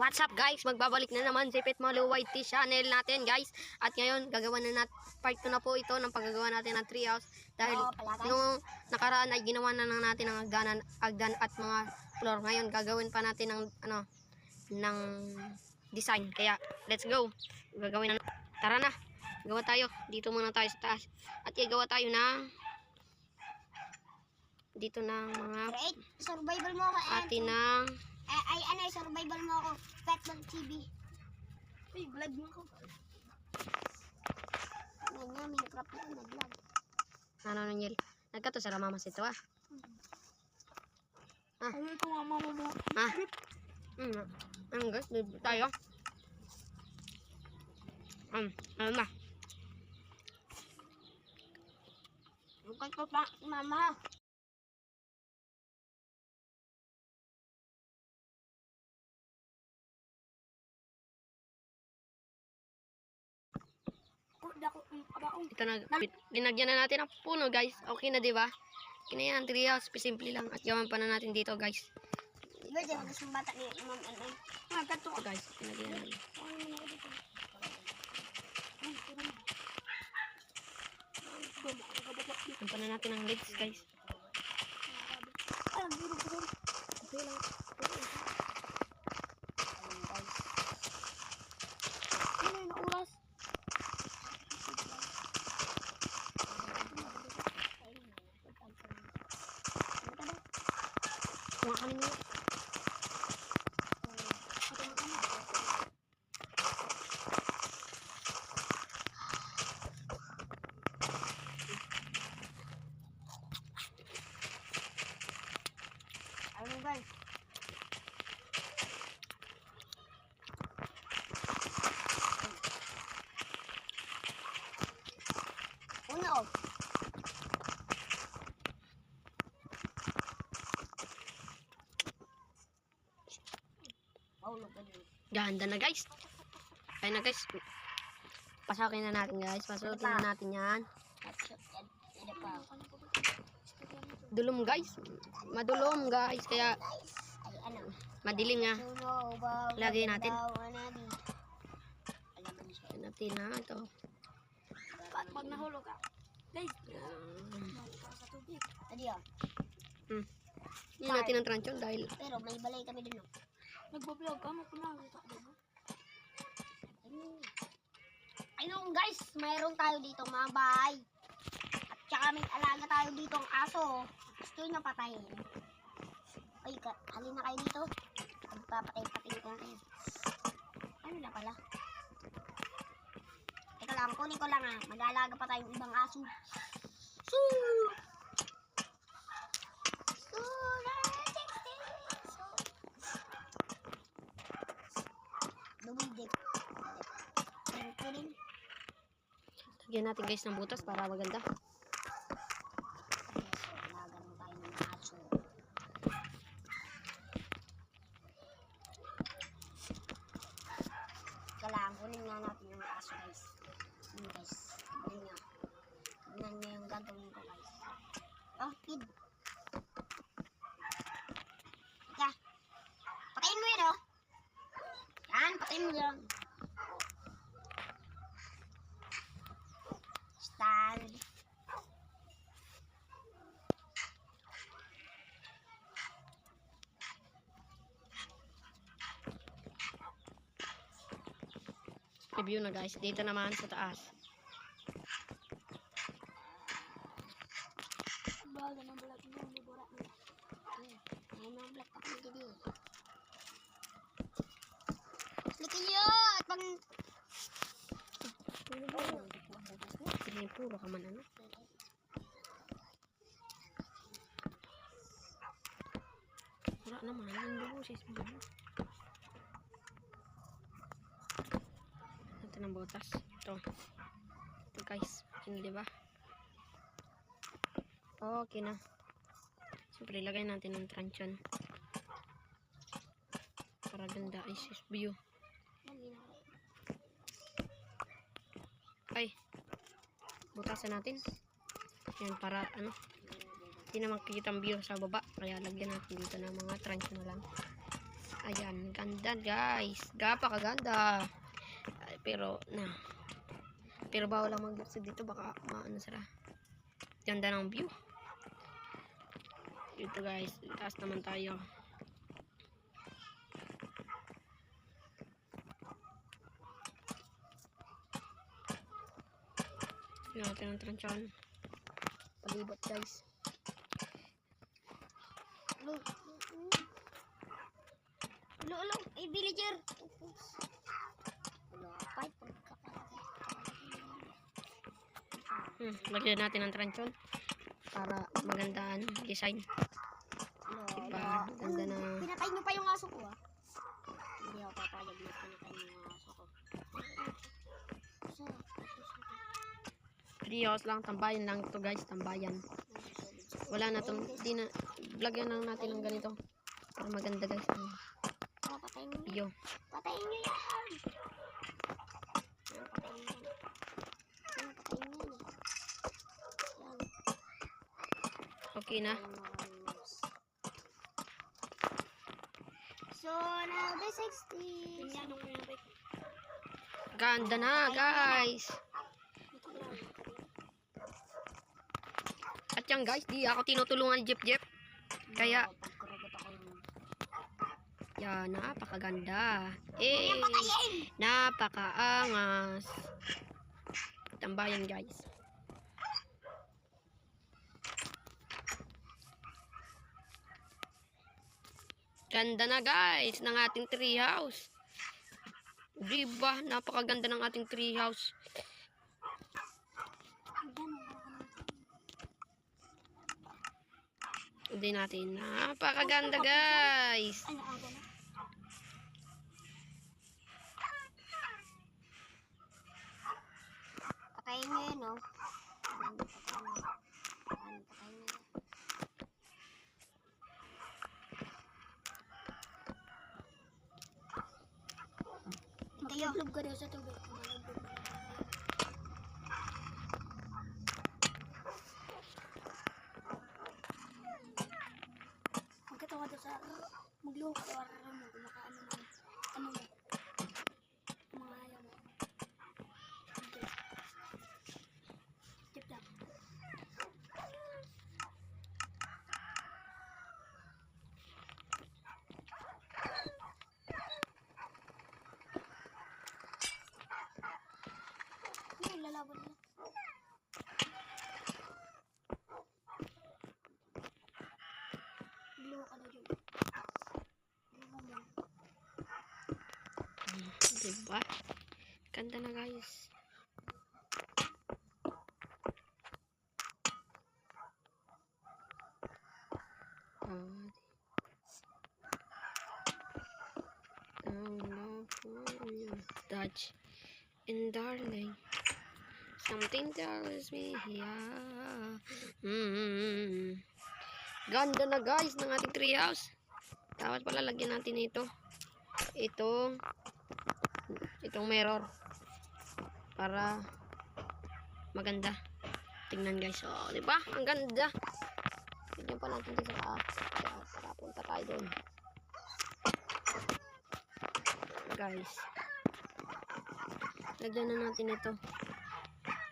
What's up guys? Magbabalik na naman si Pet Malo YT channel natin guys. At ngayon gagawa na natin part 2 na po ito ng paggagawa natin ng tree house. Dahil nung nakaraan ay ginawa na lang natin ng agdan at mga floor. Ngayon gagawin pa natin ng design. Kaya let's go. Gagawin na. Tara na. Gawa tayo. Dito muna tayo sa taas. At gagawa tayo ng dito ng mga Create survival mo ako atin ng survival mo ako Pet.tv. Uy, vlog mo ako. Nga, Minecraft na nag-vlog. ano nangyari? Nagkato sa mamamas ito Ay, ko nga mama mo. Ang guys, dito tayo. Ano na? Bukan ko pa si mama. Ito na, linagyan na natin ang puno guys. Okay na, di ba? Kinayan, tree house, simple lang. At gawan pa na natin dito guys. Iba dyan, gusto mong bata ni Imam Anay. Kato Ito guys, linagyan na natin. Gawan pa na natin ang legs guys. Ano yung oras? Mga kami nyo. Ano guys? Una oh. Ganda na guys. Ayun na guys. Pasakin na natin guys. Pasukin na natin yan. Dulom guys. Madulom guys. Kaya madilim nga. Lagay natin. Lagay natin na ito. Pag nahulog ka. Guys. Sa tubig. Adi oh. Hindi natin ang tranchon dahil Pero may balay kami dun. Nagbablog ka, mapunagod ako diba? Ayun guys, mayroon tayo dito mga bahay. At saka may alaga tayo dito ang aso. Gusto nyo patayin. Ay, halina kayo dito. Magpapatay-patay ko kayo. Ano na pala? Teka lang, kunin ko lang mag-alaga pa tayong ibang aso. Dumidig. lagyan natin guys ng butas para maganda. Alagan mo tayo ng aso. Kailangan kunin nga natin yung aso guys. Yun guys. Kunin nga. Tignan nyo yung gagawin ko guys. Oh, kid. Teka. Patayin mo yun oh. Yan, patayin mo yan. Stand. Review na guys. Dito naman sa taas. Baga ng balat mo, bubura mo. Ay, mga black ako dito. Likin nyo! At pang... Hindi puro ka man ano. Wala naman. Yung bubusis mo. Ito ng butas. Ito. Ito guys. Hindi ba? Okay na. Siyempre, ilagay natin ng tranchon. Para ganda. Ay, sis view. Ay. Butasan natin. Yan, para ano. Hindi na makikita ang view sa baba. Kaya lagyan natin dito ng mga tranchon na lang. Ayan, ganda guys. Gapakaganda. Pero bawal lang mag-gusto dito, baka maano sila. Ganda ng view. Dito guys, taas naman tayo. Tignan natin ang transyon. Palibot guys. Hello, ay villager. Lagyan natin ang transyon para magandaan design. Diba? Ganda na. Pinatay niyo pa yung aso ko ah. Hindi ako papayag na pinatay niyo yung aso ko. 3 hours lang, tambayan lang to guys, tambayan. Wala na tong, di na, vlogyan lang natin ng ganito. Para maganda guys. Patayin niyo. Video. Patayin niyo yan. Patayin niyo yan. Okay na. So, now the 60. Ganda na guys. At yan guys, di ako tinutulungan ni Jeep. Kaya, yan, napakaganda. Napakaangas. Tambayan guys. Ganda na guys ng ating tree house. Diba? Napakaganda ng ating tree house. Hindi natin. Napakaganda guys. Patayin niyo yan, no? Malublob ka daw sa tubig. Magkatawa daw sa magluho ka daw mo kumakaano na ano mo mga ayaw mo. Tip tap. Lalaban na. Blue ka na dyan. Diba? Ganda na guys. Dutch and darling. Something tells me, yeah. Ganda na guys ng ating treehouse. Dapat pala lagyan natin ito. Itong mirror. Para maganda. Tingnan guys. Oh, di ba? Ang ganda. Tignan pa natin dito sa para punta tayo doon. Guys. Lagyan na natin ito.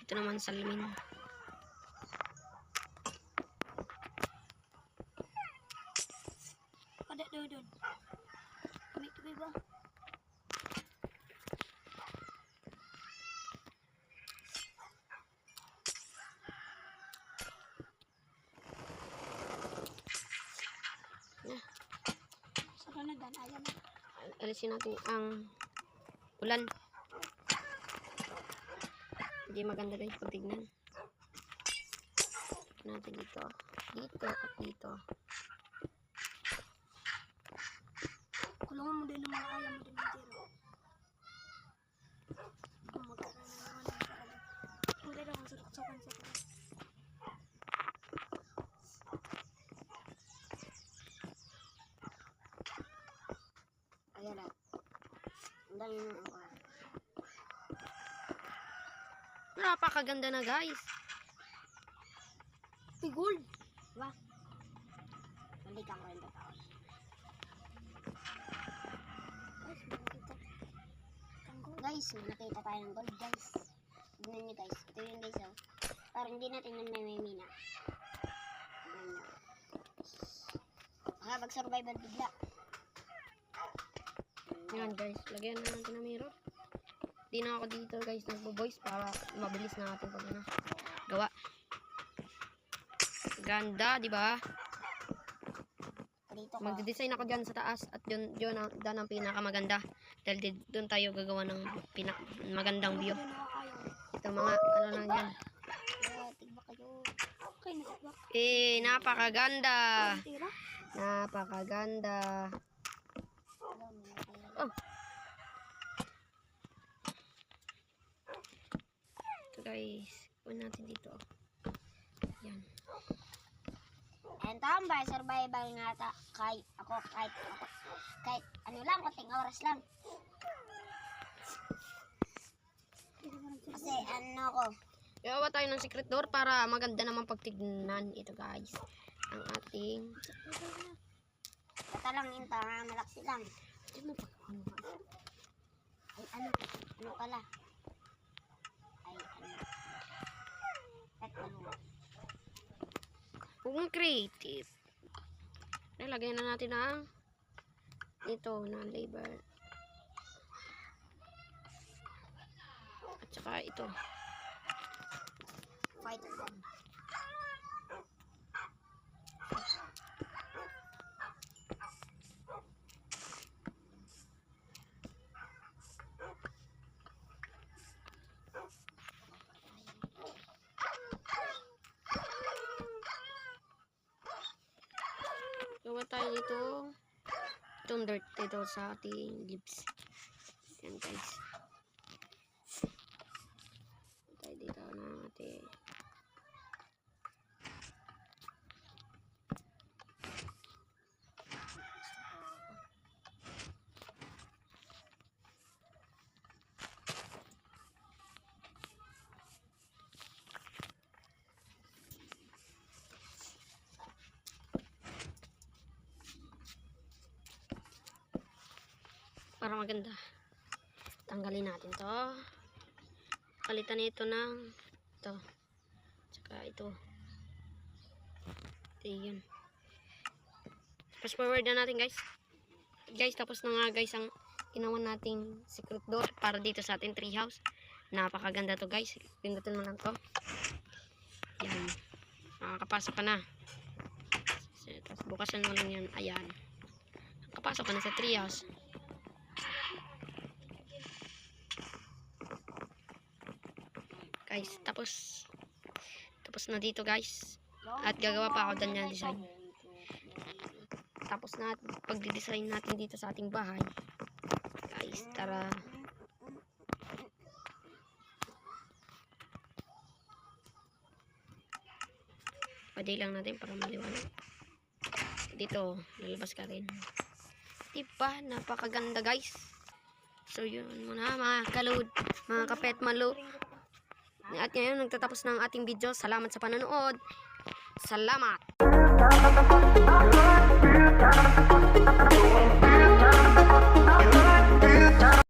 Ito naman salamin. Kada doon. May tubig ba? Saka na dan, ayaw na. Alisin natin ang ulan. Hindi maganda guys pag tignan. Natin dito. Dito at dito. Kulungan mo din ng mga ayaw mo din ng tiro. Kung magkaroon na naman ng parang. Kung gano'n kung suruksukan sa kanya. Ayan na. Ang dami ng ako. Napakaganda na guys. Pigol. Diba? Balikan ko rin ito. guys, may nakita tayo ng gold guys. Tignan nyo guys, ito yun guys oh. Parang hindi natin yung namimina. Tignan nyo. Baka mag-survival bigla. Yan guys, lagyan na natin ng mirror. Di na ako dito guys nagbo-voice para mabilis na natin pag ano, gawa. Ganda, di ba? Dito ko. Magde-design ako diyan sa taas at yun ang pinakamaganda dahil doon tayo gagawa ng magandang view. Ito mga ano lang yan. Tigba kayo. Okay, natigba. Napakaganda. Tira. Napakaganda. Oh. Ito guys, kunin natin dito. Yan. And tambay, survival nga kahit ano lang, konting oras lang. Kasi ano ko, Gawa tayo ng secret door para maganda naman pagtignan. Ito guys, ang ating bata lang yun, malaksi lang. Ay ano pala? Ay ano? At ano? huwag mong creative. Lagyan na natin ang ito na labor. At saka ito. Fight on. Gawa tayo dito. Itong dirt dito sa ating lips. Yan guys. Tayo dito na natin. Para maganda. Tanggalin natin to. Palitan nito ng ito. Tsaka ito. Ayun. Fast forward na natin guys. Guys, tapos na nga guys ang ginawa nating secret door para dito sa ating treehouse. Napakaganda to guys. Pindutin mo lang to. Yan. Makakapasok ka na. Tapos bukasan mo lang yan. Ayan. Nakapasok ka na sa treehouse. Guys, tapos na dito guys. At gagawa pa ako ng design. Tapos na pagdi-design natin dito sa ating bahay. Guys, tara. Pwede lang natin para maliwanag. Dito, lalabas ka rin. Diba? Napakaganda guys. So yun muna mga kalud, mga kapet malo. At ngayon nagtatapos ng ating video. Salamat sa panonood. Salamat!